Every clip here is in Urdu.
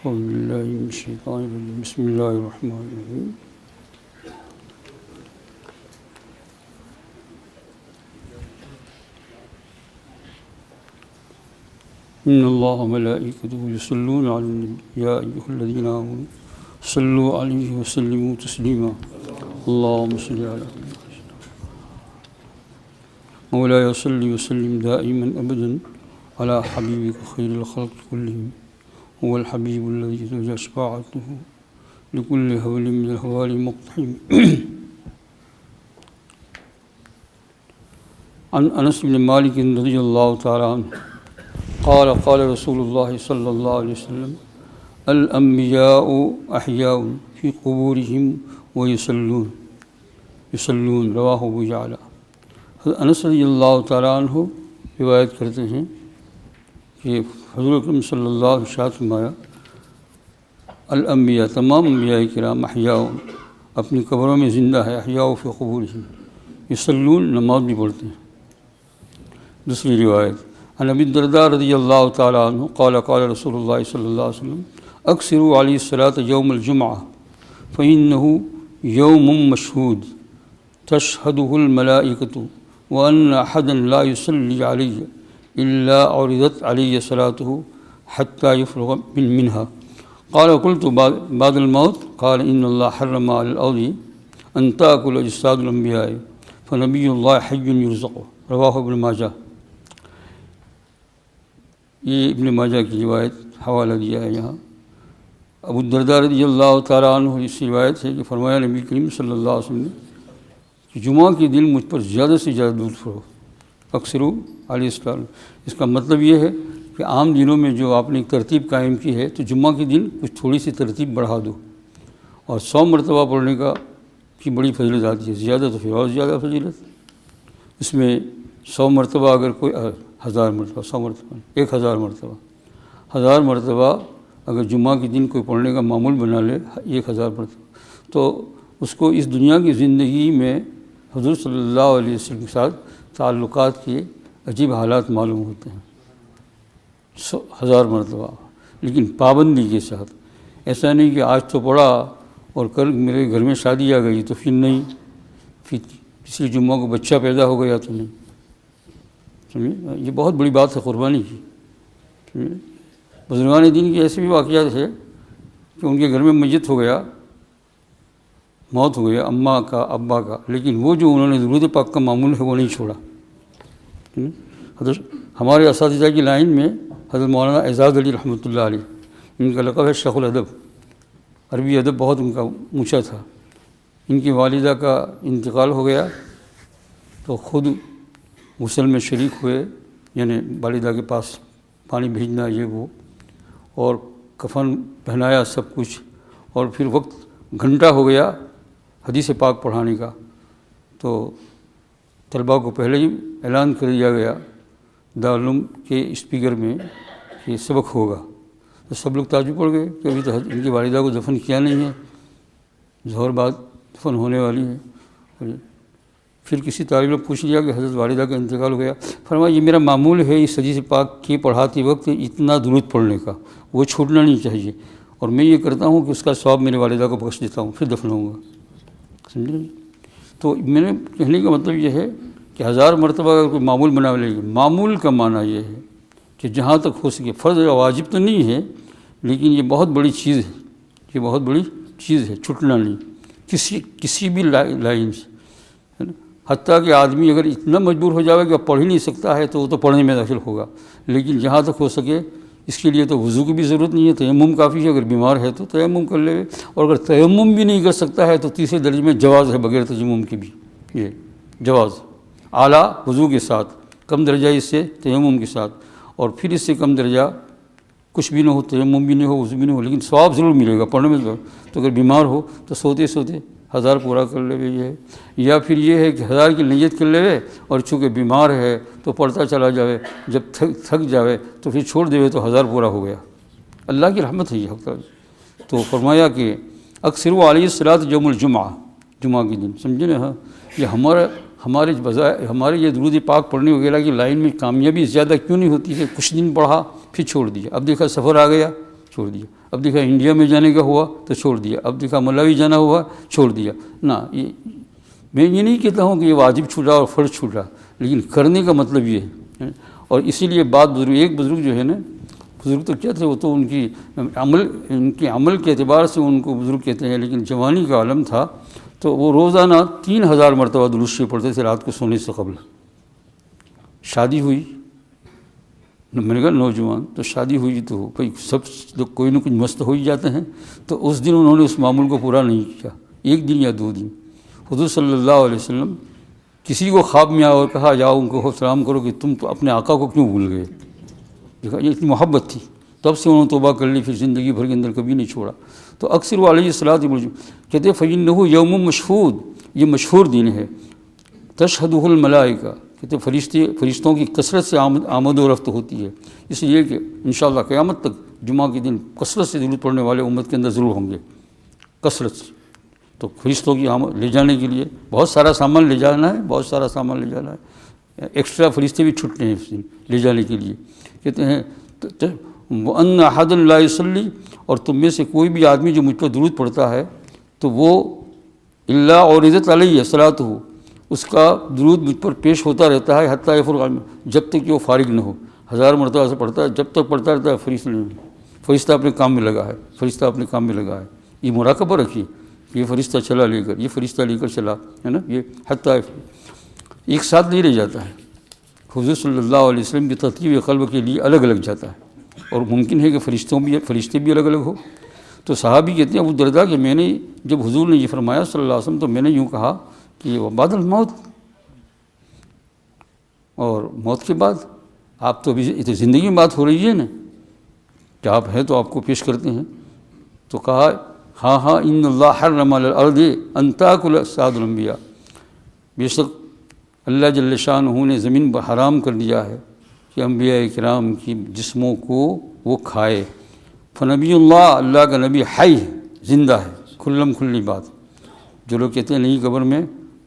أعوذ بالله من الشيطان الرجيم بسم الله الرحمن الرحيم إن الله وملائكته يصلون على النبي يا أيها الذين آمنوا صلوا عليه وسلموا تسليما اللهم صل على مولاي صل وسلم دائما أبدا على حبيبك خير الخلق كلهم هو الحبيب الذي ترجى شفاعته لكل هول من الهوال مقتحم عن أنس بن مالك رضي الله تعالى عنه قال رسول الله صلى الله عليه وسلم الأنبياء أحياء في قبورهم ويصلون رواہ ابو یعلا۔ انس رضی اللہ تعالیٰ عنہ روایت کرتے ہیں کہ حضور اکرم صلی اللہ علیہ وسلم فرمایا الانبیاء تمام انبیاء کرام احیاء اپنی قبروں میں زندہ ہے، احیاء فی قبورہم یصلون نماز بھی پڑھتے ہیں۔ دوسری روایت عن ابی الدرداء رضی اللہ تعالیٰ عنہ قال رسول اللہ صلی اللہ علیہ وسلم اکثروا علی الصلاۃ یوم الجمعہ فإنه یوم مشہود تشهده الملائکۃ وأن أحدا لا يصلي علي إلا عرضت علي صلاته حتى يفرغ منها قال قلت بعد الموت قال إن الله حرم على الأرض أن تأكل أجساد الأنبياء فنبي الله حي يرزق رواہ ابن ماجہ۔ یہ ابن ماجہ کی روایت حوالہ دیا ہے یہاں۔ ابو الدرداء رضی اللہ تعالیٰ عنہ اس روایت ہے کہ فرمایا نبی کریم صلی اللہ علیہ وسلم نے کہ جمعہ کے دن مجھ پر زیادہ سے زیادہ درود پڑھو، اکثروا علیہ السلام۔ اس کا مطلب یہ ہے کہ عام دنوں میں جو آپ نے ایک ترتیب قائم کی ہے تو جمعہ کے دن کچھ تھوڑی سی ترتیب بڑھا دو، اور 100 مرتبہ پڑھنے کی بڑی فضیلت آتی ہے، زیادہ تو پھر اور زیادہ فضیلت۔ اس میں 100 مرتبہ اگر کوئی 1000 مرتبہ 100 مرتبہ 1000 مرتبہ 1000 مرتبہ اگر جمعہ کے دن کوئی پڑھنے کا معمول بنا لے 1000 مرتبہ، تو اس کو اس دنیا کی زندگی میں حضور صلی اللہ علیہ وسلم کے ساتھ تعلقات کے عجیب حالات معلوم ہوتے ہیں۔ 1000 مرتبہ، لیکن پابندی کے ساتھ۔ ایسا نہیں کہ آج تو پڑھا اور کل میرے گھر میں شادی آ گئی تو پھر نہیں، پھر پچھلے جمعہ کو بچہ پیدا ہو گیا تو نہیں۔ سمجھے، یہ بہت بڑی بات ہے قربانی کی۔ بزرگان دین کے ایسے بھی واقعات ہے کہ ان کے گھر میں میت ہو گیا، موت ہو گیا اماں کا ابا کا، لیکن وہ جو انہوں نے درود پاک کا معمول ہے وہ نہیں چھوڑا۔ حضرت ہمارے اساتذہ کی لائن میں حضرت مولانا اعزاز علی رحمۃ اللہ علیہ، ان کا لقب ہے شیخ الادب، عربی ادب بہت ان کا اونچا تھا۔ ان کی والدہ کا انتقال ہو گیا تو خود غسل میں شریک ہوئے، یعنی والدہ کے پاس پانی بھیجنا یہ وہ، اور کفن پہنایا سب کچھ، اور پھر وقت گھنٹہ ہو گیا حدیث پاک پڑھانے کا، تو طلباء کو پہلے ہی اعلان کر دیا گیا دارالعلوم کے اسپیکر میں کہ سبق ہوگا۔ تو سب لوگ تعجب پڑ گئے کہ ابھی تو ان کی والدہ کو دفن کیا نہیں ہے، ظہر بعد دفن ہونے والی ہے۔ پھر کسی طالب نے پوچھ لیا کہ حضرت والدہ کا انتقال ہو گیا، فرمایا یہ میرا معمول ہے اس حدیث پاک کی پڑھاتے وقت اتنا درود پڑھنے کا، وہ چھوٹنا نہیں چاہیے، اور میں یہ کرتا ہوں کہ اس کا ثواب میرے والدہ کو بخش دیتا ہوں پھر دفن ہوں گا۔ سمجھے؟ تو میرے کہنے کا مطلب یہ ہے کہ 1000 مرتبہ اگر کوئی معمول بنا لے گی، معمول کا معنی یہ ہے کہ جہاں تک ہو سکے، فرض یا واجب تو نہیں ہے، لیکن یہ بہت بڑی چیز ہے، یہ بہت بڑی چیز ہے، چھٹنا نہیں کسی بھی لائن سے، ہے نا۔ حتیٰ کہ آدمی اگر اتنا مجبور ہو جائے کہ پڑھ ہی نہیں سکتا ہے تو وہ تو پڑھنے میں داخل ہوگا، لیکن جہاں تک ہو سکے اس کے لیے تو وضو کی بھی ضرورت نہیں ہے، تیمم کافی ہے۔ اگر بیمار ہے تو تیمم کر لے، اور اگر تیمم بھی نہیں کر سکتا ہے تو تیسرے درجے میں جواز ہے بغیر تیمم کے بھی، یہ جواز اعلیٰ وضو کے ساتھ، کم درجہ اس سے تیمم کے ساتھ، اور پھر اس سے کم درجہ کچھ بھی نہ ہو، تیمم بھی نہیں ہو، وضو بھی نہیں ہو، لیکن ثواب ضرور ملے گا پڑھنے میں۔ تو اگر بیمار ہو تو سوتے 1000 پورا کر لے یہ ہے، یا پھر یہ ہے کہ 1000 کی نیت کر لے، اور چونکہ بیمار ہے تو پڑھتا چلا جاوے، جب تھک جاوے تو پھر چھوڑ دے تو 1000 پورا ہو گیا۔ اللہ کی رحمت ہے یہ حق۔ تو فرمایا کہ اکثروا علیہ الصلاۃ یوم الجمعہ، جمعہ کے دن، سمجھے نا۔ یہ ہمارے یہ درود پاک پڑھنے وغیرہ کی لائن میں کامیابی زیادہ کیوں نہیں ہوتی ہے؟ کچھ دن پڑھا پھر چھوڑ دیا، اب دیکھا سفر آ گیا چھوڑ دیا. اب دیکھا انڈیا میں جانے کا ہوا تو چھوڑ دیا. اب دیکھا ملاوی جانا ہوا چھوڑ دیا. نہ میں یہ نہیں کہتا ہوں کہ یہ واجب چھوٹا اور فرض چھوٹا، لیکن کرنے کا مطلب یہ ہے. اور اسی لیے ایک بزرگ جو ہے نا، بزرگ تو کیا تھے، وہ تو ان کے عمل کے اعتبار سے ان کو بزرگ کہتے ہیں، لیکن جوانی کا عالم تھا تو وہ روزانہ 3000 مرتبہ درود شریف پڑھتے تھے رات کو سونے سے قبل. شادی ہوئی، میں نے کہا نوجوان تو شادی ہوئی تو بھائی سب لوگ کوئی نہ کچھ مست ہو ہی جاتے ہیں. تو اس دن انہوں نے اس معمول کو پورا نہیں کیا، 1 دن یا 2 دن. حضور صلی اللہ علیہ وسلم کسی کو خواب میں آیا اور کہا جاؤ ان کو سلام کرو کہ تم تو اپنے آقا کو کیوں بھول گئے. دیکھا یہ اتنی محبت تھی. تب سے انہوں نے توبہ کر لی، پھر زندگی بھر کے اندر کبھی نہیں چھوڑا. تو اکثر وہ علیہ الصلوۃ کہتے فَإِنَّهُ يَوْمٌ مشہود، یہ مشہور دن ہے. تشہدہ الملائکہ، کہتے فرشتوں کی کثرت سے آمد و رفت ہوتی ہے. اس لیے کہ انشاءاللہ قیامت تک جمعہ کے دن کثرت سے درود پڑھنے والے امت کے اندر ضرور ہوں گے، کثرت سے. تو فرشتوں کی آمد لے جانے کے لیے بہت سارا سامان لے جانا ہے، ایکسٹرا فرشتے بھی چھٹنے ہیں اس دن لے جانے کے لیے. کہتے ہیں وَأَنَّ أَحَدًا لَا يُصَلِّي، اور تم میں سے کوئی بھی آدمی جو مجھ پر درود پڑھتا ہے تو وہ إِلَّا عُرِضَتْ عَلَيْهِ صَلَاتُهُ، اس کا درود مجھ پر پیش ہوتا رہتا ہے حتیٰ يفرغ، جب تک کہ وہ فارغ نہ ہو. 1000 مرتبہ سے پڑھتا ہے، جب تک پڑھتا رہتا ہے فرشتہ اپنے کام میں لگا ہے. یہ مراقبہ رکھیے، یہ فرشتہ چلا لے کر، یہ فرشتہ لے کر چلا ہے نا. یہ حتیٰ ایک ساتھ نہیں رہ جاتا ہے. حضور صلی اللہ علیہ وسلم کی ترتیب قلب کے لیے الگ الگ جاتا ہے، اور ممکن ہے کہ فرشتے بھی الگ الگ ہو. تو صحابی کہتے ہیں ابو درداء کہ میں نے جب حضور نے یہ فرمایا صلی اللہ علیہ وسلم تو میں نے یوں کہا کہ وہ بعد الموت، اور موت کے بعد آپ تو ابھی تو زندگی میں بات ہو رہی ہے نا کہ آپ ہیں تو آپ کو پیش کرتے ہیں. تو کہا ہاں ان اللہ حرم علی الارض ان تاکل اجساد الانبیاء، بے شک اللہ جل شانہ نے زمین پر حرام کر دیا ہے کہ انبیاء کرام کی جسموں کو وہ کھائے. فنبی اللہ کا نبی حی ہے، زندہ ہے، کھلی بات. جو لوگ کہتے ہیں نہیں قبر میں،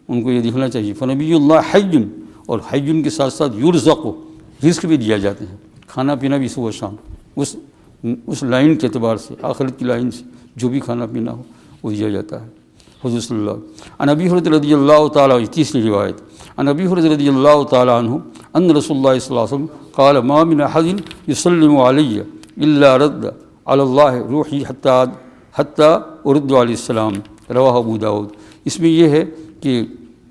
ان کو یہ دیکھنا چاہیے فنبی اللہ حی، اور حی کے ساتھ ساتھ یرزق، رزق بھی دیا جاتے ہیں، کھانا پینا بھی صبح شام اس لائن کے اعتبار سے، آخرت کی لائن سے جو بھی کھانا پینا ہو وہ دیا جاتا ہے. حضور صلی اللہ عن ابی ہریرہ رضی اللہ تعالیٰ، تیسری روایت، عن ابی ہریرہ رضی اللہ تعالیٰ عنہ ان رسول اللہ صلی اللہ علیہ وسلم قال ما من احد یسلم علی الا رد علی اللہ روحی حتی ارد علیہ السلام، رواہ ابو داؤد. اس میں یہ ہے کہ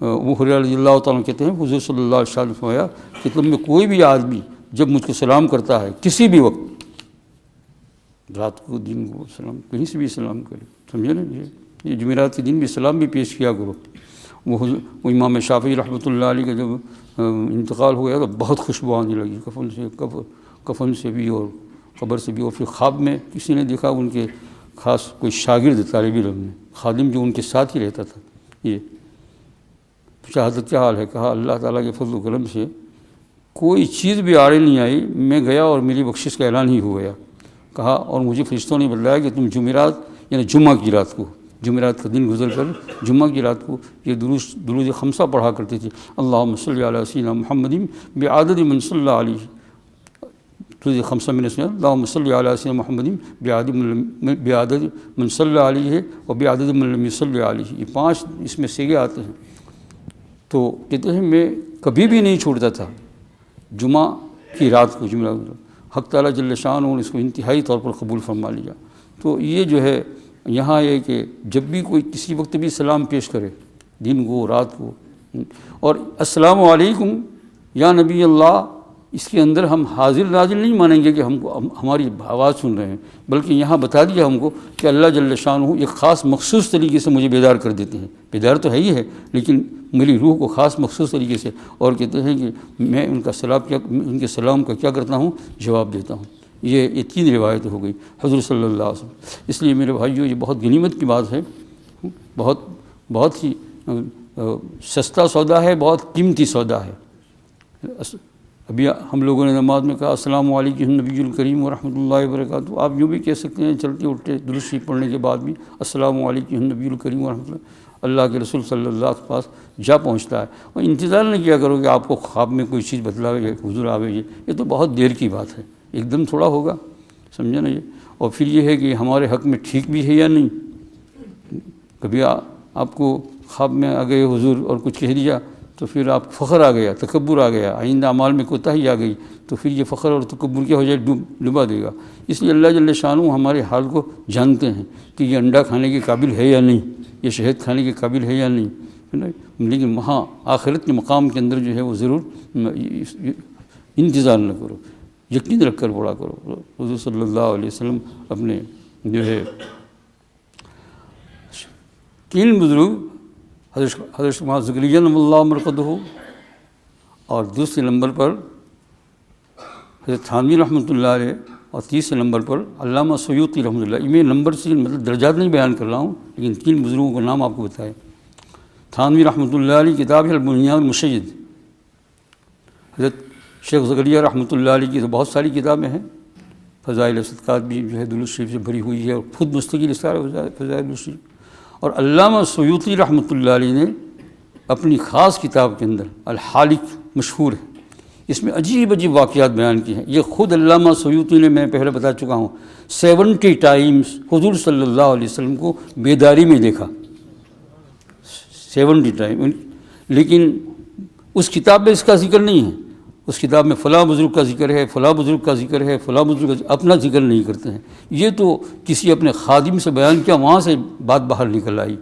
ابو ہریرہ رضی اللہ تعالیٰ کہتے ہیں حضور صلی اللہ علیہ وسلم نے فرمایا کہ تم میں کوئی بھی آدمی جب مجھ کو سلام کرتا ہے کسی بھی وقت، رات کو دن کو سلام، کہیں سے بھی سلام کرے، سمجھے نا. یہ جمعرات کے دن بھی سلام بھی پیش کیا کرو. وہ امام شافعی رحمۃ اللہ علیہ کا جب انتقال ہو گیا تو بہت خوشبو آنے لگی، کفن سے بھی اور قبر سے بھی. اور پھر خواب میں کسی نے دیکھا ان کے خاص کوئی شاگرد طالب علم نے، خادم جو ان کے ساتھ ہی رہتا تھا. یہ شہادت کیا حال ہے؟ کہا اللہ تعالیٰ کے فضل و کرم سے کوئی چیز بھی آڑے نہیں آئی، میں گیا اور میری بخشش کا اعلان ہی ہو گیا. کہا اور مجھے فرشتوں نے بتلایا کہ تم جمعرات یعنی جمعہ کی رات کو، جمعرات کا دن گزر کر جمعہ کی رات کو یہ درود خمسہ پڑھا کرتے تھے. اللہم صلی علی سیدنا محمد بعدد من صلی علیہ، درود خمسہ میں نے سنا اللہم صلی علی سیدنا محمد بعدد من صلی علیہ و بعدد من لم یصلی علیہ. یہ 5 اس میں سیگے آتے ہیں. تو کہتے ہیں میں کبھی بھی نہیں چھوڑتا تھا جمعہ کی رات کو، جمعہ حق تعالیٰ جل شانہ نے اس کو انتہائی طور پر قبول فرما لیا. تو یہ جو ہے یہاں یہ کہ جب بھی کوئی کسی وقت بھی سلام پیش کرے، دن کو رات کو، اور السلام علیکم یا نبی اللہ، اس کے اندر ہم حاضر ناظر نہیں مانیں گے کہ ہم کو ہماری آواز سن رہے ہیں، بلکہ یہاں بتا دیا ہم کو کہ اللہ جل شانہ ایک خاص مخصوص طریقے سے مجھے بیدار کر دیتے ہیں. بیدار تو ہے ہی ہے، لیکن میری روح کو خاص مخصوص طریقے سے، اور کہتے ہیں کہ میں ان کے سلام کا کیا کرتا ہوں، جواب دیتا ہوں. یہ 3 روایت ہو گئی حضور صلی اللہ علیہ وسلم. اس لیے میرے بھائیو یہ بہت غنیمت کی بات ہے، بہت ہی سستا سودا ہے، بہت قیمتی سودا ہے. ابھی ہم لوگوں نے نماز میں کہا السلام علیکم نبی الکریم ورحمۃ اللہ وبرکاتہ. آپ یوں بھی کہہ سکتے ہیں چلتے اٹھتے درود شریف پڑھنے کے بعد بھی السلام علیکم نبی الکریم ورحمۃ اللہ. اللہ کے رسول صلی اللہ کے پاس جا پہنچتا ہے. اور انتظار نہیں کیا کرو کہ آپ کو خواب میں کوئی چیز بتلاوے، حضور آوے. یہ تو بہت دیر کی بات ہے، ایک دم تھوڑا ہوگا، سمجھے نا. یہ اور پھر یہ ہے کہ ہمارے حق میں ٹھیک بھی ہے یا نہیں. کبھی آپ کو خواب میں آ گئے حضور اور کچھ کہہ دیا تو پھر آپ فخر آ گیا، تکبر آ گیا، آئندہ اعمال میں کوتاہی آ گئی تو پھر یہ فخر اور تکبر کیا ہو جائے، ڈبا دے گا. اس لیے اللہ جل شانہ ہمارے حال کو جانتے ہیں کہ یہ انڈا کھانے کے قابل ہے یا نہیں، یہ شہد کھانے کے قابل ہے یا نہیں، لیکن وہاں آخرت کے مقام کے اندر جو ہے وہ ضرور انتظار نہ کرو، یقین رکھ کر پڑا کرو. حضور صلی اللہ علیہ وسلم اپنے جو ہے 3 بزرگ حضرت معاذ زکریا نعم اللہ مرقدہ، اور دوسرے نمبر پر حضرت تھانوی رحمۃ اللہ علیہ، اور تیسرے نمبر پر علامہ سیوطی رحمۃ اللہ. میں نمبر سے مطلب درجات نہیں بیان کر رہا ہوں، لیکن 3 بزرگوں کا نام آپ کو بتائے. تھانوی رحمۃ اللہ علیہ کتاب ہے البنیان المشید. حضرت شیخ زکریا رحمۃ اللہ علیہ کی تو بہت ساری کتابیں ہیں، فضائل صدقات بھی جو ہے درود شریف سے بھری ہوئی ہے، اور خود مستقل رسالہ فضائل شریف. اور علامہ سیوطی رحمۃ اللہ علیہ نے اپنی خاص کتاب کے اندر الحالق مشہور ہے، اس میں عجیب عجیب واقعات بیان کیے ہیں. یہ خود علامہ سیوطی نے، میں پہلے بتا چکا ہوں، 70 ٹائمز حضور صلی اللہ علیہ وسلم کو بیداری میں دیکھا، 70 ٹائم. لیکن اس کتاب میں اس کا ذکر نہیں ہے. اس کتاب میں فلاں بزرگ کا ذکر ہے، فلاں بزرگ کا ذکر ہے، فلاں بزرگ کا اپنا ذکر نہیں کرتے ہیں. یہ تو کسی اپنے خادم سے بیان کیا، وہاں سے بات باہر نکل آئی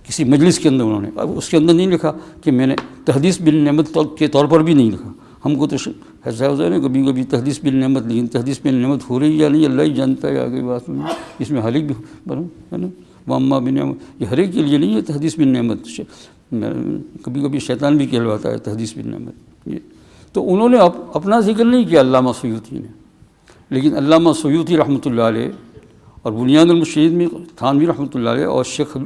کسی مجلس کے اندر. انہوں نے اب اس کے اندر نہیں لکھا کہ میں نے تحدیث بالنعمت کے طور پر بھی نہیں لکھا. ہم کو تو ایسا ہوتا ہے نا کبھی کبھی تحدیث بالنعمت، لیکن تحدیث بالنعمت ہو رہی یا نہیں اللہ ہی جانتا ہے. آگے بات میں اس میں حالق بھی بنو ہے نا، واما بالنعمت، یہ ہر ایک کے لیے نہیں ہے تحدیث بالنعمت. کبھی کبھی شیطان بھی کہلواتا ہے تحدیث بالنعمت. یہ تو انہوں نے اپنا ذکر نہیں کیا علامہ سیوطی نے، لیکن علامہ سیوطی رحمۃ اللہ علیہ اور بنیان المشید میں تھانوی رحمۃ اللہ علیہ اور شیخ،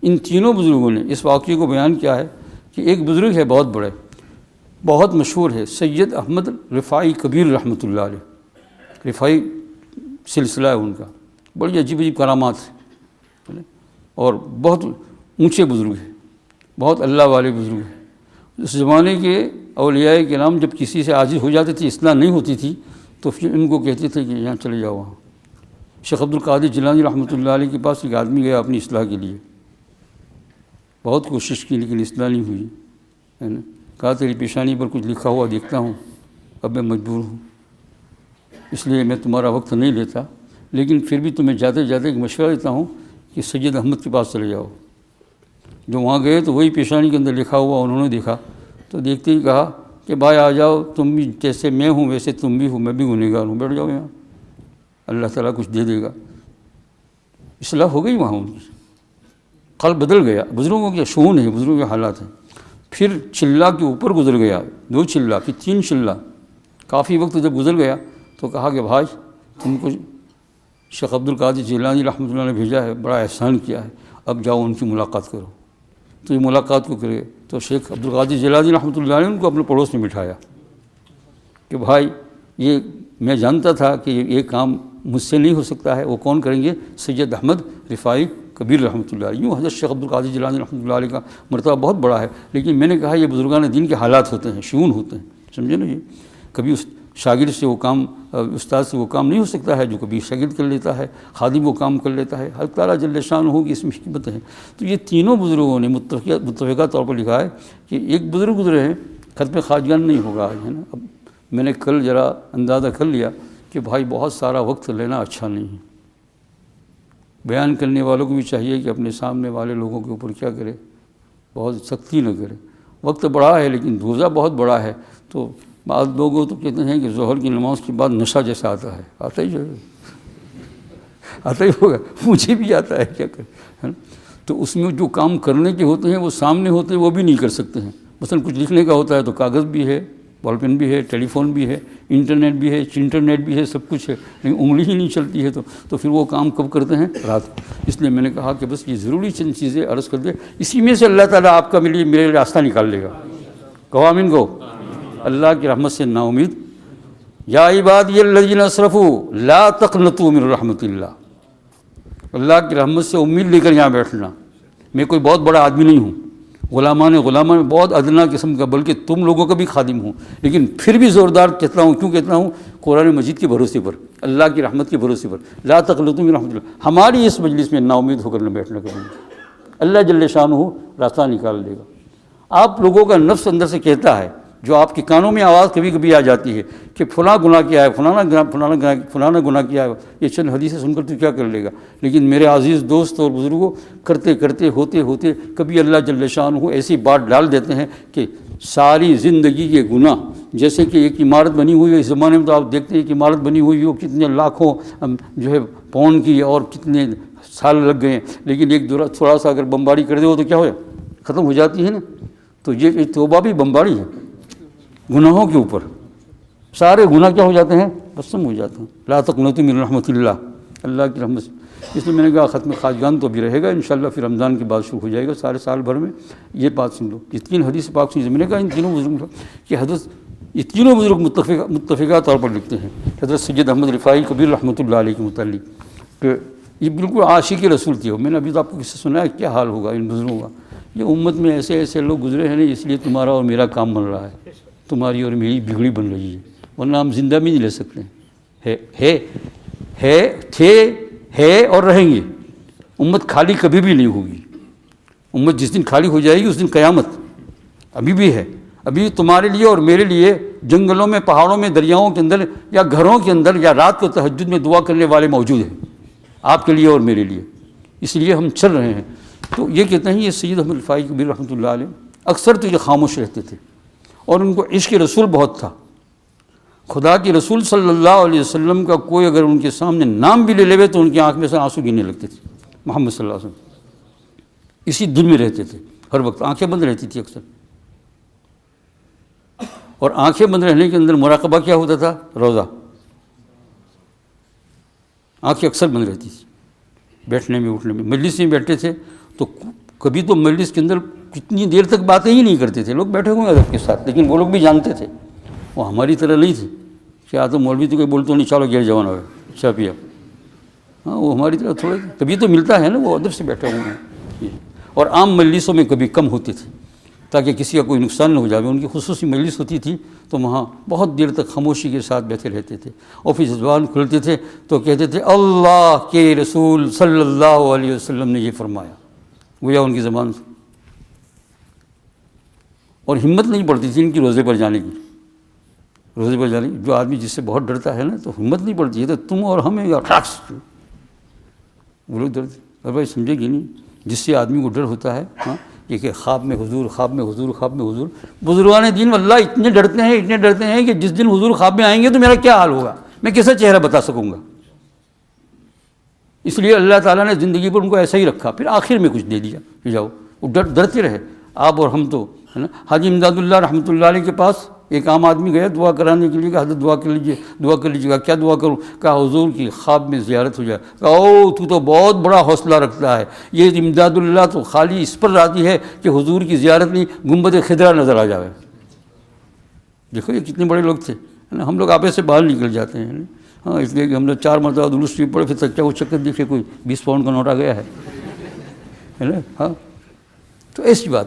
ان تینوں بزرگوں نے اس واقعے کو بیان کیا ہے کہ ایک بزرگ ہے بہت بڑے، بہت مشہور ہے، سید احمد رفاعی کبیر رحمۃ اللہ علیہ. رفاعی سلسلہ ہے ان کا، بڑی عجیب عجیب کرامات ہیں اور بہت اونچے بزرگ ہیں، بہت اللہ والے بزرگ ہیں. اس زمانے کے اولیاء کرام جب کسی سے عاجز ہو جاتے تھے، اصلاح نہیں ہوتی تھی، تو پھر ان کو کہتے تھے کہ یہاں چلے جاؤ وہاں. شیخ عبد القادر جیلانی رحمۃ اللہ علیہ کے پاس ایک آدمی گیا اپنی اصلاح کے لیے، بہت کوشش کی لیکن اصلاح نہیں ہوئی ہے نا. کہا تیری پیشانی پر کچھ لکھا ہوا دیکھتا ہوں، اب میں مجبور ہوں، اس لیے میں تمہارا وقت نہیں لیتا، لیکن پھر بھی تمہیں جاتے جاتے ایک مشورہ دیتا ہوں کہ سید احمد کے پاس چلے جاؤ. جو وہاں گئے تو وہی پیشانی کے اندر لکھا ہوا انہوں نے دیکھا، تو دیکھتے ہی کہا کہ بھائی آ جاؤ، تم بھی جیسے میں ہوں ویسے تم بھی ہو، میں بھی گنہگار ہوں، بیٹھ جاؤ یہاں، اللہ تعالیٰ کچھ دے دے گا. اصلاح ہو گئی وہاں ان کی، قلب بدل گیا. بزرگوں کے شؤون ہیں، بزرگوں کے حالات ہیں. پھر چلہ کے اوپر گزر گیا، 2 چلہ پھر 3 چلہ، کافی وقت جب گزر گیا تو کہا کہ بھائی تم کو شیخ عبد القادر جیلانی رحمۃ اللہ نے بھیجا ہے، بڑا احسان کیا ہے، اب جاؤ ان کی ملاقات کرو. تو یہ ملاقات کو کرے تو شیخ عبد القادر جیلانی رحمۃ اللہ نے ان کو اپنے پڑوس میں بٹھایا کہ بھائی یہ میں جانتا تھا کہ یہ کام مجھ سے نہیں ہو سکتا ہے، وہ کون کریں گے؟ سید احمد رفاعی کبیر رحمۃ اللہ علیہ. یوں حضرت شیخ عبد القادر جیلانی رحمۃ اللہ علیہ کا مرتبہ بہت بڑا ہے، لیکن میں نے کہا یہ بزرگان دین کے حالات ہوتے ہیں، شؤون ہوتے ہیں، سمجھے نا. یہ کبھی اس شاگرد سے وہ کام، استاد سے وہ کام نہیں ہو سکتا ہے جو کبھی شاگرد کر لیتا ہے، خادم وہ کام کر لیتا ہے. اللہ تعالیٰ جل شانہ ہو کہ اس میں حکمت ہے. تو یہ تینوں بزرگوں نے متفقہ طور پر لکھا ہے کہ ایک بزرگ گزرے ہیں، ختم خواجگان نہیں ہوگا ہے نا. اب میں نے کل ذرا اندازہ کر لیا کہ بھائی بہت سارا وقت لینا اچھا نہیں ہے. بیان کرنے والوں کو بھی چاہیے کہ اپنے سامنے والے لوگوں کے اوپر کیا کرے، بہت سختی نہ کرے. وقت بڑا ہے لیکن روزہ بہت بڑا ہے. تو بعض لوگوں تو کہتے ہیں کہ ظہر کی نماز کے بعد نشہ جیسا آتا ہے، آتا ہی ہوگا، مجھے بھی آتا ہے، کیا کرے. تو اس میں جو کام کرنے کے ہوتے ہیں وہ سامنے ہوتے ہیں، وہ بھی نہیں کر سکتے ہیں. مثلا کچھ لکھنے کا ہوتا ہے تو کاغذ بھی ہے، بال پین بھی ہے، ٹیلی فون بھی ہے، انٹرنیٹ بھی ہے، چنٹرنیٹ بھی ہے، سب کچھ ہے، لیکن انگلی ہی نہیں چلتی ہے. تو پھر وہ کام کب کرتے ہیں؟ رات کو. اس لیے میں نے کہا کہ بس یہ ضروری چند چیزیں عرض کر دیں، اسی میں سے اللہ تعالیٰ آپ کا میرے لیے راستہ نکال لے گا. کہو آمین کو. اللہ کی رحمت سے نا امید. یا عبادی الذین اسرفوا لا تقنطوا من رحمت اللہ. اللہ کی رحمت سے امید لے کر یہاں بیٹھنا. میں کوئی بہت بڑا آدمی نہیں ہوں، غلامان میں بہت ادنا قسم کا، بلکہ تم لوگوں کا بھی خادم ہوں، لیکن پھر بھی زوردار کہتا ہوں. کیوں کہتا ہوں؟ قرآن مجید کے بھروسے پر، اللہ کی رحمت کے بھروسے پر. لا تقنطوا من رحمت اللہ. ہماری اس مجلس میں نا امید ہو کر نہ بیٹھنا کبھی. اللہ جل شانہ راستہ نکال دے گا. آپ لوگوں کا نفس اندر سے کہتا ہے، جو آپ کے کانوں میں آواز کبھی کبھی آ جاتی ہے کہ فلاں گناہ کیا ہے، فلانا گناہ کیا ہے، یہ چند حدیثیں سن کر تو کیا کر لے گا. لیکن میرے عزیز دوست اور بزرگوں، کرتے کرتے ہوتے کبھی اللہ جل شانہ ایسی بات ڈال دیتے ہیں کہ ساری زندگی کے گناہ، جیسے کہ ایک عمارت بنی ہوئی ہے. اس زمانے میں تو آپ دیکھتے ہیں کہ عمارت بنی ہوئی ہو، کتنے لاکھوں جو ہے پاؤنڈ کی اور کتنے سال لگ گئے ہیں، لیکن ایک تھوڑا سا اگر بمباری کر دے ہو تو کیا ہو، ختم ہو جاتی ہے نا. تو یہ توبہ بھی بمباری ہے گناہوں کے اوپر. سارے گناہ کیا ہو جاتے ہیں، ختم ہو جاتے ہیں. لا تقنطوا من رحمت اللہ، اللہ کی رحمت سے. اس لیے میں نے کہا ختم خواجگان تو بھی رہے گا انشاءاللہ، پھر رمضان کے بعد شروع ہو جائے گا سارے سال بھر میں. یہ بات سن لو، یہ 3 حدیث پاک سنی. میں نے کہا ان تینوں بزرگ کہ حضرت یہ تینوں بزرگ متفقہ طور پر لکھتے ہیں. حضرت سید احمد رفاعی کبیر رحمۃ اللہ علیہ کے متعلق کہ یہ بالکل عاشق رسول تھے. میں نے ابھی تو آپ کو کس سے سنا ہے کیا حال ہوگا ان بزرگوں کا. یہ امت میں ایسے ایسے لوگ گزرے ہیں نا، اس لیے تمہارا اور میرا کام بن رہا ہے، تمہاری اور میری بگڑی بن رہی ہے، ورنہ ہم زندہ بھی نہیں لے سکتے. ہے اور رہیں گے. امت خالی کبھی بھی نہیں ہوگی. امت جس دن خالی ہو جائے گی اس دن قیامت. ابھی بھی ہے، ابھی تمہارے لیے اور میرے لیے جنگلوں میں، پہاڑوں میں، دریاؤں کے اندر یا گھروں کے اندر یا رات کو تہجد میں دعا کرنے والے موجود ہیں، آپ کے لیے اور میرے لیے. اس لیے ہم چل رہے ہیں. تو یہ کہتے ہیں یہ سید احمد رفاعی کبیر رحمۃ اللہ علیہ اکثر تو یہ خاموش رہتے تھے، اور ان کو عشق رسول بہت تھا. خدا کے رسول صلی اللہ علیہ وسلم کا کوئی اگر ان کے سامنے نام بھی لے لے تو ان کی آنکھ میں سے آنسو گرنے لگتے تھے. محمد صلی اللہ علیہ وسلم اسی دل میں رہتے تھے، ہر وقت آنکھیں بند رہتی تھی اکثر. اور آنکھیں بند رہنے کے اندر مراقبہ کیا ہوتا تھا، روزہ. آنکھیں اکثر بند رہتی تھی، بیٹھنے میں اٹھنے میں. مجلس میں بیٹھتے تھے تو کبھی تو مجلس کے اندر کتنی دیر تک باتیں ہی نہیں کرتے تھے. لوگ بیٹھے ہوئے ادب کے ساتھ، لیکن وہ لوگ بھی جانتے تھے وہ ہماری طرح نہیں تھے کہ آ تو مولوی تو کوئی بولتے نہیں، چلو گیر جوان ہوئے چاہ پیا. ہاں وہ ہماری طرح تھوڑے کبھی تو ملتا ہے نا، وہ ادب سے بیٹھے ہوئے ہیں. اور عام مجلسوں میں کبھی کم ہوتے تھے تاکہ کسی کا کوئی نقصان نہ ہو جائے. ان کی خصوصی مجلس ہوتی تھی تو وہاں بہت دیر تک خاموشی کے ساتھ بیٹھے رہتے تھے، اور پھر زبان کھلتے تھے تو کہتے تھے اللہ کے رسول صلی اللہ علیہ وسلم نے یہ فرمایا، گویا ان کی زبان سے. اور ہمت نہیں پڑتی تھی ان کی روزے پر جانے کی. روزے پر جانے کی جو آدمی جس سے بہت ڈرتا ہے نا تو ہمت نہیں پڑتی ہے. تو تم اور ہمیں یا ٹاکس وہ لوگ ڈرتے. اور بھائی سمجھے گی نہیں، جس سے آدمی کو ڈر ہوتا ہے ہاں یہ کہ خواب میں حضور، خواب میں حضور، خواب میں حضور. بزرگان دین واللہ اتنے ڈرتے ہیں کہ جس دن حضور خواب میں آئیں گے تو میرا کیا حال ہوگا، میں کیسا چہرہ بتا سکوں گا. اس لیے اللہ تعالیٰ نے زندگی پر ان کو ایسا ہی رکھا، پھر آخر میں کچھ دے دیا کہ جاؤ. وہ ڈرتے رہے. آپ اور ہم تو ہے نا. حاجی امداد اللہ رحمۃ اللہ علیہ کے پاس ایک عام آدمی گیا دعا کرانے کے لیے کہ حضرت دعا کر لیجیے، دعا کر لیجیے. کیا دعا کروں؟ کہا حضور کی خواب میں زیارت ہو جائے. کہا او تو تو بہت بڑا حوصلہ رکھتا ہے، یہ امداد اللہ تو خالی اس پر راضی ہے کہ حضور کی زیارت نہیں، گنبد خضرا نظر آ جائے. دیکھو یہ کتنے بڑے لوگ تھے. ہم لوگ آپے سے باہر نکل جاتے ہیں ہاں، اس لیے کہ ہم نے 4 مرتبہ درود شریف پڑھے، پھر سچا وہ چکر دیکھے کوئی 20 پاؤنڈ کا نوٹ آ گیا ہے نا. ہاں تو ایسی بات.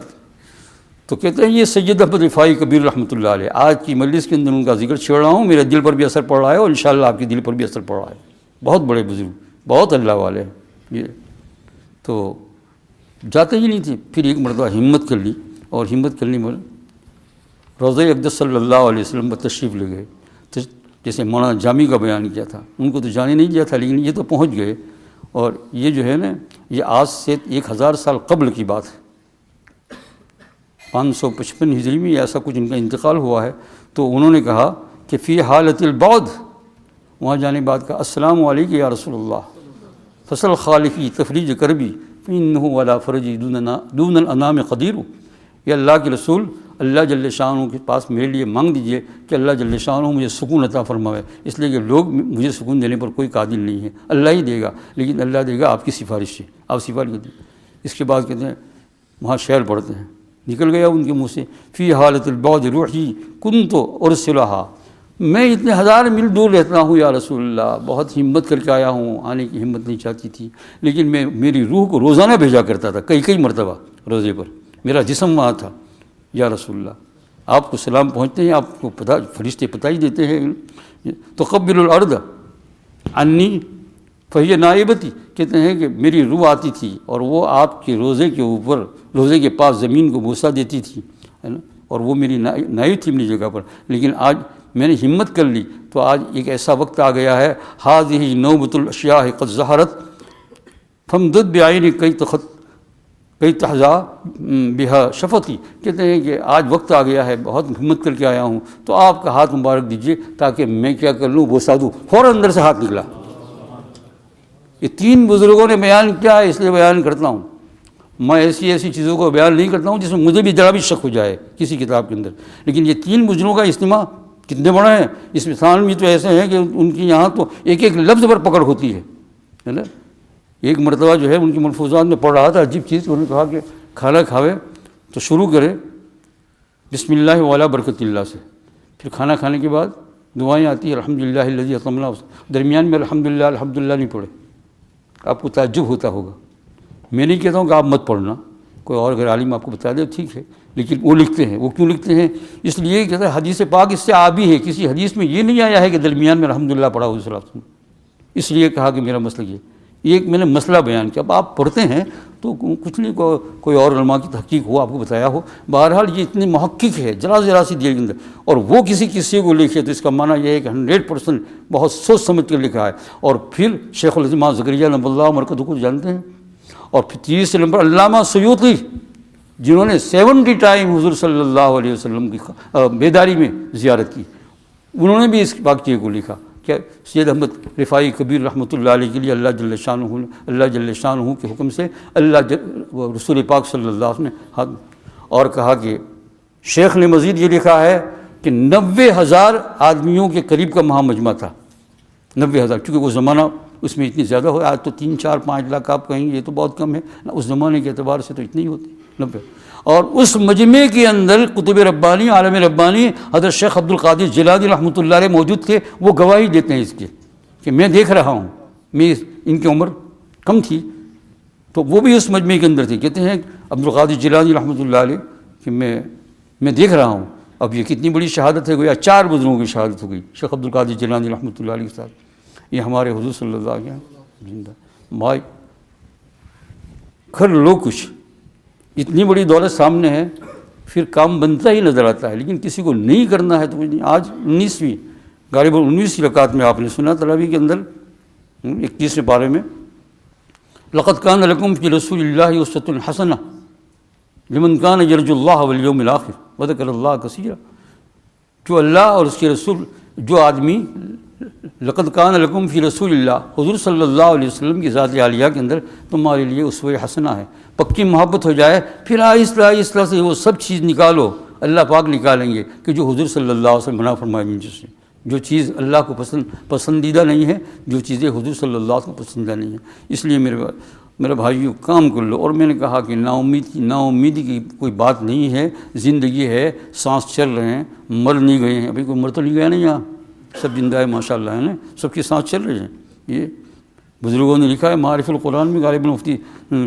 تو کہتے ہیں یہ سید احمد رفاعی کبیر رحمۃ اللہ علیہ. آج کی مجلس کے اندر ان کا ذکر چھیڑ رہا ہوں، میرے دل پر بھی اثر پڑ رہا ہے اور انشاءاللہ آپ کے دل پر بھی اثر پڑ رہا ہے. بہت بڑے بزرگ، بہت اللہ والے ہیں یہ. تو جاتے ہی نہیں تھے. پھر ایک مرتبہ ہمت کر لی، اور ہمت کرنے میں روضہ اقدس صلی اللہ علیہ وسلم پر تشریف لے گئے. جیسے مولانا جامی کا بیان کیا تھا، ان کو تو جانے نہیں دیا تھا لیکن یہ تو پہنچ گئے. اور یہ جو ہے نا یہ آج سے 1000 سال قبل کی بات ہے. 555 ہجری میں ایسا کچھ ان کا انتقال ہوا ہے. تو انہوں نے کہا کہ فی حالت البعد، وہاں جانے بعد کہا السلام علیکم یا رسول اللہ، فصل خالقی تفریج کربی فإنہ علی فرجی دون الانام قدیر. یہ اللہ کے رسول، اللہ جل شانہ کے پاس میرے لیے مانگ دیجئے کہ اللہ جل شانہ مجھے سکون عطا فرمائے، اس لیے کہ لوگ مجھے سکون دینے پر کوئی قادر نہیں ہے، اللہ ہی دے گا، لیکن اللہ دے گا آپ کی سفارش سے، آپ سفارش کرتے ہیں. اس کے بعد کہتے ہیں وہاں شعر پڑھتے ہیں، نکل گیا ان کے منہ سے فی حالت البعد روحی کنت ارسلہا، میں اتنے 1000 میل دور رہتا ہوں یا رسول اللہ، بہت ہمت کر کے آیا ہوں، آنے کی ہمت نہیں چاہتی تھی، لیکن میں میری روح کو روزانہ بھیجا کرتا تھا، کئی مرتبہ روزے پر. میرا جسم وہاں تھا یا رسول اللہ. آپ کو سلام پہنچتے ہیں, آپ کو پتہ, فرشتے پتہ ہی دیتے ہیں. تقبل الارض عنی فہی نائبتی, کہتے ہیں کہ میری روح آتی تھی اور وہ آپ کے روزے کے اوپر, روزے کے پاس زمین کو بوسہ دیتی تھی, ہے نا, اور وہ میری نائب تھی اپنی جگہ پر. لیکن آج میں نے ہمت کر لی تو آج ایک ایسا وقت آ گیا ہے, ہذہ نوبۃ الاشیاء قد ظہرت فامدد بعینی کئی تحظا بہا شفتی, کہتے ہیں کہ آج وقت آ گیا ہے, بہت ہمت کر کے آیا ہوں, تو آپ کا ہاتھ مبارک دیجیے تاکہ میں کیا کر لوں, بوسہ دوں. فوراً اندر سے ہاتھ نکلا. یہ 3 بزرگوں نے بیان کیا ہے, اس لیے بیان کرتا ہوں. میں ایسی چیزوں کو بیان نہیں کرتا ہوں جس میں مجھے بھی ذرا بھی شک ہو جائے کسی کتاب کے اندر. لیکن یہ 3 بزرگوں کا اجتماع کتنے بڑے ہیں. اس مثال میں تو ایسے ہیں کہ ان کی یہاں تو ایک ایک لفظ پر پکڑ ہوتی ہے نا. ایک مرتبہ جو ہے ان کی ملفوظات میں پڑھ رہا تھا, عجیب چیز. انہوں نے کہا کہ کھانا کھاوے تو شروع کرے بسم اللہ وعلی برکت اللہ سے, پھر کھانا کھانے کے بعد دعائیں آتی ہیں الحمدللہ الذی اطعمنا, درمیان میں الحمدللہ نہیں پڑھے. آپ کو تعجب ہوتا ہوگا. میں نہیں کہتا ہوں کہ آپ مت پڑھنا, کوئی اور غیر عالم آپ کو بتا دے ٹھیک ہے, لیکن وہ لکھتے ہیں. وہ کیوں لکھتے ہیں؟ اس لیے کہ حدیث پاک اس سے آبی ہے. کسی حدیث میں یہ نہیں آیا ہے کہ درمیان میں الحمدللہ پڑھا ہو صلی اللہ علیہ وسلم. اس لیے کہا کہ میرا مسئلہ یہ ایک میں نے مسئلہ بیان کیا. اب آپ پڑھتے ہیں تو کچھ نہیں, کوئی اور علماء کی تحقیق ہو, آپ کو بتایا ہو. بہرحال یہ اتنی محقق ہے ذرا سی دیر کے اندر, اور وہ کسی قصے کو لکھے تو اس کا معنی یہ ہے کہ 100% بہت سوچ سمجھ کر لکھا ہے. اور پھر شیخ العظیم زکریا نبی اللہ مرکز کو جانتے ہیں. اور پھر تیسرے نمبر علامہ سیوطی, جنہوں نے 70 ٹائم حضور صلی اللہ علیہ وسلم کی بیداری میں زیارت کی, انہوں نے بھی اس واقعے کو لکھا. کیا سید احمد رفاعی کبیر رحمۃ اللہ علیہ کے لیے اللہ جل شانہ کے حکم سے رسول پاک صلی اللہ علیہ وسلم نے اور کہا کہ شیخ نے مزید یہ لکھا ہے کہ 90,000 آدمیوں کے قریب کا وہاں مجمع تھا. 90,000, کیونکہ وہ زمانہ اس میں اتنی زیادہ ہو. آج تو 3, 4, 5 لاکھ آپ کہیں گے یہ تو بہت کم ہے, اس زمانے کے اعتبار سے تو اتنی ہی ہوتی 90. اور اس مجمع کے اندر قطب ربانی, عالم ربانی حضرت شیخ عبد القادر جیلانی رحمۃ اللہ علیہ موجود تھے. وہ گواہی دیتے ہیں اس کی کہ میں دیکھ رہا ہوں, میں ان کی عمر کم تھی تو وہ بھی اس مجمع کے اندر تھے. کہتے ہیں عبد القادر جیلانی رحمۃ اللہ علیہ کہ میں دیکھ رہا ہوں. اب یہ کتنی بڑی شہادت ہے, گویا 4 بزرگوں کی شہادت ہو گئی. شیخ عبد القادر جیلانی رحمۃ اللہ علیہ کے ساتھ یہ ہمارے حضور صلی اللہ علیہ وسلم زندہ. بھائی کر لو کچھ, اتنی بڑی دولت سامنے ہے, پھر کام بنتا ہی نظر آتا ہے, لیکن کسی کو نہیں کرنا ہے تو کچھ نہیں. آج 19ویں غالباً 19ویں رکعت میں آپ نے سنا تراویح کے اندر 21ویں پارے میں لقد کان لکم فی رسول اللہ اسوۃ حسنہ لمن کان یرجو اللہ والیوم الآخر وذکر اللہ کثیرا. جو اللہ اور اس کے رسول, جو آدمی لقد کان لکم فی رسول اللہ, حضور صلی اللہ علیہ وسلم کی ذات عالیہ کے اندر تمہارے لیے اسوہ حسنہ ہے. پکی محبت ہو جائے پھر آہستہ سے وہ سب چیز نکالو, اللہ پاک نکالیں گے کہ جو حضور صلی اللہ علیہ وسلم منع فرمائیں جس سے, جو چیز اللہ کو پسندیدہ نہیں ہے, جو چیزیں حضور صلی اللہ علیہ وسلم کو پسندیدہ نہیں ہیں. اس لیے میرے بھائیو کام کر لو. اور میں نے کہا کہ نا امیدی کی کوئی بات نہیں ہے. زندگی ہے, سانس چل رہے ہیں, مر نہیں گئے ہیں. ابھی کوئی مر تو نہیں گیا نہیں, یہاں سب زندہ ہے ماشاء اللہ, ہے نا, سب کی سانس چل رہی ہیں. یہ بزرگوں نے لکھا ہے معارف القرآن میں, غالباً مفتی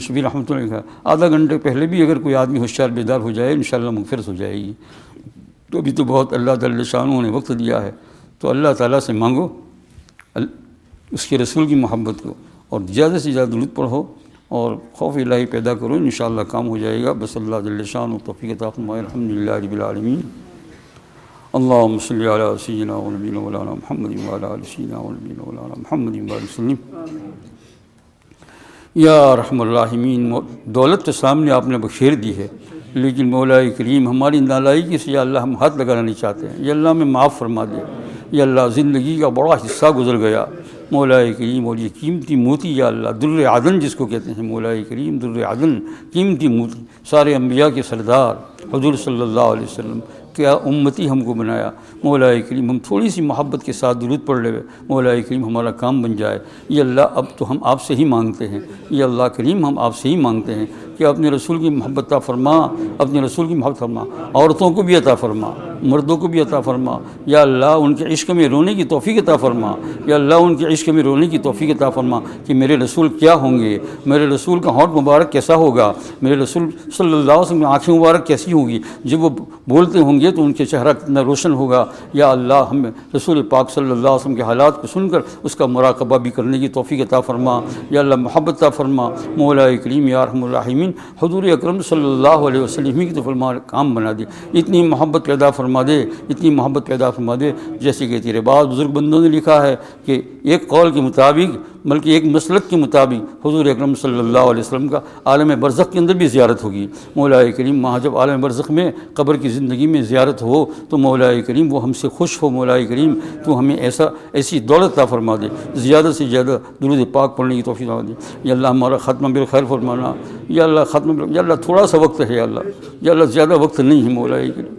شبیر رحمۃ اللہ نے لکھا, آدھا گھنٹے پہلے بھی اگر کوئی آدمی ہوشیار بیدار ہو جائے انشاءاللہ مغفرت ہو جائے گی. تو ابھی تو بہت اللہ جل شانہ نے وقت دیا ہے, تو اللہ تعالیٰ سے مانگو اس کے رسول کی محبت کو, اور زیادہ سے زیادہ درود پڑھو اور خوف الہی پیدا کرو, انشاءاللہ کام ہو جائے گا. بس اللہ جل شانہ توفیق عطا فرمائے. الحمدللہ رب العالمین. اللہم صلی علی سیدنا و نبینا مولانا محمد و علی آل سیدنا و نبینا مولانا محمد و وسلم. یا رحم الراحمین. دولت تو سامنے آپ نے بخیر دی ہے, لیکن مولا کریم ہماری نالائکی سے یا اللہ ہم ہاتھ لگانا نہیں چاہتے ہیں. یا اللہ ہمیں معاف فرما دے. یا اللہ زندگی کا بڑا حصہ گزر گیا مولا کریم, اور یہ قیمتی موتی یا اللہ در عدن جس کو کہتے ہیں, مولا کریم در عدن قیمتی موتی, سارے انبیاء کے سردار حضور صلی اللہ علیہ وسلم کیا امتی ہم کو بنایا. مولا کریم ہم تھوڑی سی محبت کے ساتھ درود پڑھ لے, مولا کریم ہمارا کام بن جائے. یا اللہ اب تو ہم آپ سے ہی مانگتے ہیں, یا اللہ کریم ہم آپ سے ہی مانگتے ہیں کہ اپنے رسول کی محبت عطا فرما، اپنے رسول کی محبت فرما، عورتوں کو بھی عطا فرما، مردوں کو بھی عطا فرما، یا اللہ ان کے عشق میں رونے کی توفیق عطا فرما، یا اللہ ان کے عشق میں رونے کی توفیق عطا فرما کہ میرے رسول کیا ہوں گے، میرے رسول کا ہونٹ مبارک کیسا ہوگا، میرے رسول صلی اللہ علیہ وسلم کی آنکھیں مبارک کیسی ہوں گی، جب وہ بولتے ہوں گے تو ان کے چہرہ کتنا روشن ہوگا۔ یا اللہ ہمیں رسول پاک صلی اللہ علیہ وسلم کے حالات کو سن کر اس کا مراقبہ بھی کرنے کی توفیق عطا فرما، یا اللہ محبت عطا فرما، مولا کریم یا ارحم الراحمین حضور اکرم صلی اللہ علیہ وسلم کی تو فرما کام بنا دے، اتنی محبت پیدا فرما دے، اتنی محبت پیدا فرما دے جیسے کہ تیرے بعض بزرگ بندوں نے لکھا ہے کہ ایک قول کے مطابق بلکہ ایک مسلک کے مطابق حضور اکرم صلی اللہ علیہ وسلم کا عالم برزخ کے اندر بھی زیارت ہوگی۔ مولا کریم وہاں جب عالم برزخ میں قبر کی زندگی میں زیارت ہو تو مولا کریم وہ ہم سے خوش ہو، مولا کریم تو ہمیں ایسی دولت عطا فرما دے، زیادہ سے زیادہ درود پاک پڑھنے کی توفیق فرما دے۔ یا اللہ ہمارا ختمہ بالخیر فرمانا، یا اللہ یا اللہ تھوڑا سا وقت ہے، یا اللہ زیادہ وقت نہیں ہے مولا کریم،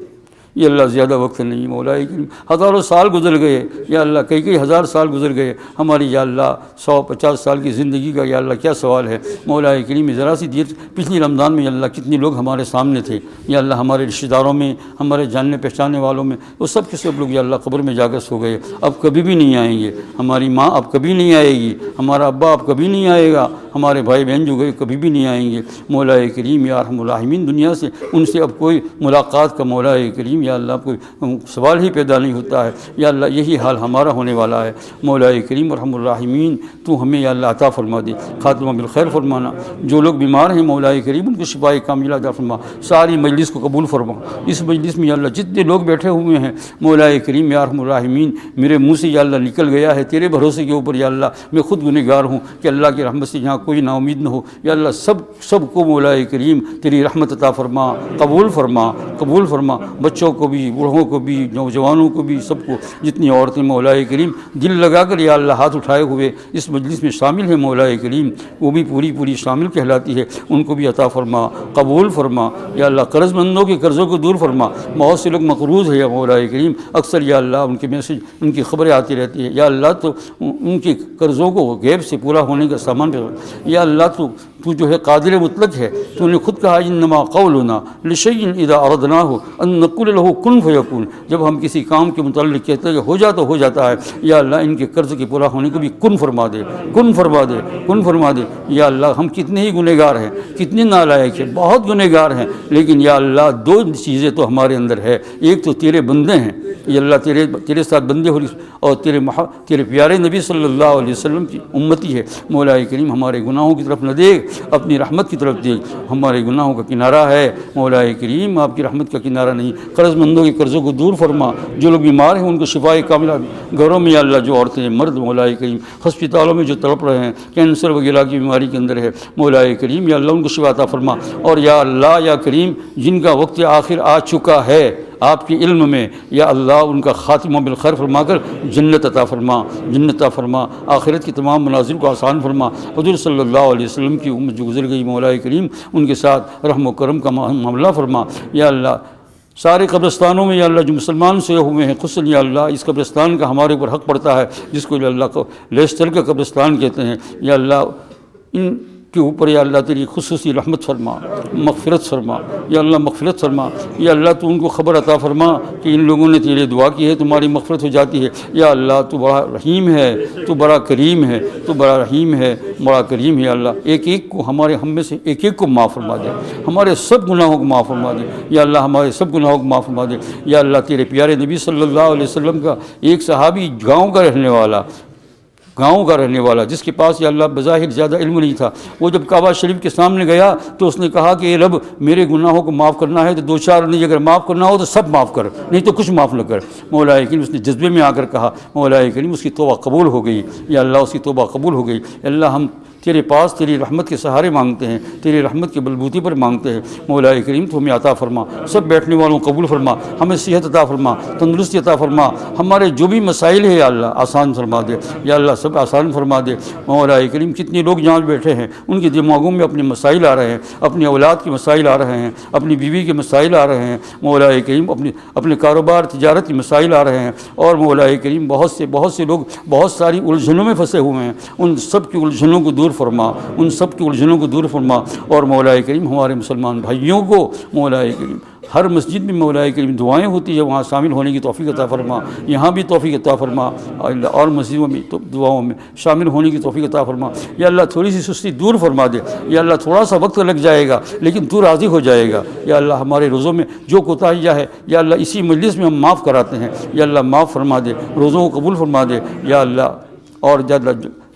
یا اللہ زیادہ وقت نہیں، مولا کریم ہزاروں سال گزر گئے، یا اللہ کئی ہزار سال گزر گئے ہماری، یا اللہ 150 سال کی زندگی کا یا اللہ کیا سوال ہے مولا کریم، ذرا سی دیر پچھلی رمضان میں یا اللہ کتنے لوگ ہمارے سامنے تھے، یا اللہ ہمارے رشتہ داروں میں، ہمارے جاننے پہچاننے والوں میں، وہ سب کے سب لوگ یا اللہ قبر میں جا کر سو گئے، اب کبھی بھی نہیں آئیں گے، ہماری ماں اب کبھی نہیں آئے گی، ہمارا ابا اب کبھی نہیں آئے گا، ہمارے بھائی بہن جو گئے کبھی بھی نہیں آئیں گے، مولا کریم یا ارحم الراحمین دنیا سے ان سے اب کوئی ملاقات کا مولا کریم یا اللہ کوئی سوال ہی پیدا نہیں ہوتا ہے، یا اللہ یہی حال ہمارا ہونے والا ہے، مولا کریم ارحم الراحمین تو ہمیں یا اللہ عطا فرما دے، خاتمہ بالخیر فرمانا، جو لوگ بیمار ہیں مولا کریم ان کو شفائے کاملہ عطا فرما، ساری مجلس کو قبول فرما، اس مجلس میں یا اللہ جتنے لوگ بیٹھے ہوئے ہیں مولا کریم یا ارحم الراحمین میرے منہ سے یا اللہ نکل گیا ہے تیرے بھروسے کے اوپر، یا اللہ میں خود گنہگار ہوں کہ اللہ کی رحمت سے یہاں کوئی نا امید نہ ہو، یا اللہ سب کو مولا کریم تیری رحمت عطا فرما، قبول فرما، بچوں کو بھی، بوڑھوں کو بھی، نوجوانوں کو بھی، سب کو، جتنی عورتیں مولا کریم دل لگا کر یا اللہ ہاتھ اٹھائے ہوئے اس مجلس میں شامل ہیں مولا کریم وہ بھی پوری شامل کہلاتی ہے، ان کو بھی عطا فرما، قبول فرما، یا اللہ قرض مندوں کے قرضوں کو دور فرما، بہت سے لوگ مقروض ہیں یا مولا کریم اکثر یا اللہ ان کے میسج ان کی خبریں آتی رہتی ہے، یا اللہ تو ان کے قرضوں کو غیب سے پورا ہونے کا سامان پہ، یا اللہ تو جو ہے قادر مطلق ہے، تو نے خود کہا انما قولنا لشیء اذا اردناہ ان نقول له کن فیکون، جب ہم کسی کام کے متعلق کہتے ہیں کہ ہو جاتا ہے، یا اللہ ان کے قرض کے پورا ہونے کو بھی کن فرما دے، یا اللہ ہم کتنے ہی گنہگار ہیں، کتنے نالائق ہیں، بہت گنہگار ہیں، لیکن یا اللہ دو چیزیں تو ہمارے اندر ہے، ایک تو تیرے بندے ہیں، یا اللہ تیرے ساتھ بندے ہو، اور تیرے پیارے نبی صلی اللہ علیہ وسلم کی امتی ہے، مولا کریم ہمارے گناہوں کی طرف نہ دیکھ، اپنی رحمت کی طرف دیکھ، ہمارے گناہوں کا کنارہ ہے مولا کریم، آپ کی رحمت کا کنارہ نہیں، قرض مندوں کے قرضوں کو دور فرما، جو لوگ بیمار ہیں ان کو شفائے کاملہ، گھروں میں یا اللہ جو عورتیں ہیں مرد مولا کریم ہسپتالوں میں جو تڑپ رہے ہیں کینسر وغیرہ کی بیماری کے اندر ہے مولا کریم یا اللہ ان کو شفا عطا فرما، اور یا اللہ یا کریم جن کا وقت آخر آ چکا ہے آپ کے علم میں یا اللہ ان کا خاتمہ بالخیر فرما کر جنت عطا فرما، آخرت کی تمام منازل کو آسان فرما، حضور صلی اللہ علیہ وسلم کی امت جو گزر گئی مولا کریم ان کے ساتھ رحم و کرم کا معاملہ فرما، یا اللہ سارے قبرستانوں میں یا اللہ جو مسلمان سوئے ہوئے ہیں خصوصاً یا اللہ اس قبرستان کا ہمارے اوپر حق پڑتا ہے جس کو یا اللہ کو لیسٹر کا قبرستان کہتے ہیں، یا اللہ ان کے اوپر یا اللہ تیری خصوصی رحمت فرما، مغفرت فرما، یا اللہ مغفرت فرما، یا اللہ تو ان کو خبر عطا فرما کہ ان لوگوں نے تیرے دعا کی ہے تمہاری مغفرت ہو جاتی ہے، یا اللہ تو بڑا رحیم ہے، تو بڑا کریم ہے، تو بڑا رحیم ہے، بڑا کریم ہے، یا اللہ ایک کو ہم میں سے ایک کو معاف فرما دے، ہمارے سب گناہوں کو معاف فرما دے، یا اللہ ہمارے سب گناہوں کو معاف فرما دے، یا اللہ تیرے پیارے نبی صلی اللہ علیہ وسلم کا ایک صحابی گاؤں کا رہنے والا جس کے پاس یا اللہ بظاہر زیادہ علم نہیں تھا، وہ جب کعبہ شریف کے سامنے گیا تو اس نے کہا کہ اے رب میرے گناہوں کو معاف کرنا ہے تو دو چار نہیں، اگر معاف کرنا ہو تو سب معاف کر، نہیں تو کچھ معاف نہ کر، مولا کریم اس نے جذبے میں آ کر کہا، مولا کریم اس کی توبہ قبول ہو گئی، یا اللہ اس کی توبہ قبول ہو گئی، اللہ ہم تیرے پاس تیری رحمت کے سہارے مانگتے ہیں، تیری رحمت کے بلبوتے پر مانگتے ہیں، مولا کریم تو ہمیں عطا فرما، سب بیٹھنے والوں کو قبول فرما، ہمیں صحت عطا فرما، تندرستی عطا فرما، ہمارے جو بھی مسائل ہے یا اللہ آسان فرما دے، یا اللہ سب آسان فرما دے، مولا کریم کتنے لوگ جہاں بیٹھے ہیں ان کے دماغوں میں اپنے مسائل آ رہے ہیں، اپنی اولاد کے مسائل آ رہے ہیں، اپنی بیوی کے مسائل آ رہے ہیں، مولا کریم اپنے کاروبار تجارت کے مسائل آ رہے ہیں، اور مولا کریم بہت سے لوگ بہت ساری الجھنوں میں پھنسے ہوئے ہیں، ان سب کی الجھنوں کو دور فرما، ان سب کی الجھنوں کو دور فرما، اور مولا کریم ہمارے مسلمان بھائیوں کو مولا کریم ہر مسجد میں مولا کریم دعائیں ہوتی ہے وہاں شامل ہونے کی توفیق عطا فرما، یہاں بھی توفیق عطا فرما، اور مسجدوں میں دعاؤں میں شامل ہونے کی توفیق عطا فرما۔ یا اللہ تھوڑی سی سستی دور فرما دے، یا اللہ تھوڑا سا وقت لگ جائے گا لیکن تو راضی ہو جائے گا۔ یا اللہ ہمارے روزوں میں جو کوتاہیاں ہے یا اللہ اسی مجلس میں ہم معاف کراتے ہیں، یا اللہ معاف فرما دے، روزوں کو قبول فرما دے یا اللہ۔ اور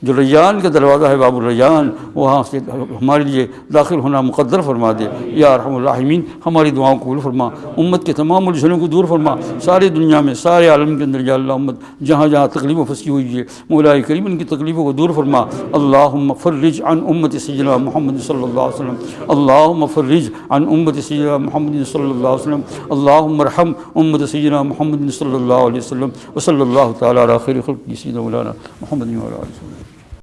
جو ریان کا دروازہ ہے باب الریان، وہاں سے ہمارے لیے داخل ہونا مقدر فرما دے یا ارحم الراحمین۔ ہماری دعاؤں کو قبول فرما، امت کے تمام الجھنوں کو دور فرما، ساری دنیا میں سارے عالم کے اندر یا اللہ امت جہاں جہاں تکلیفوں پھنسی ہوئی ہے مولا کریم ان کی تکلیفوں کو دور فرما۔ اللہم فرج عن امت سیدنا محمد صلی اللہ علیہ وسلم، اللہم فرج عن امت سیدنا محمد صلی اللہ علیہ وسلم، اللہم ارحم امت سیدنا محمد صلی اللہ علیہ وسلم، وصلی اللہ تعالیٰ علی خیر خلقہ سیدنا مولانا محمد و علیہ وسلم۔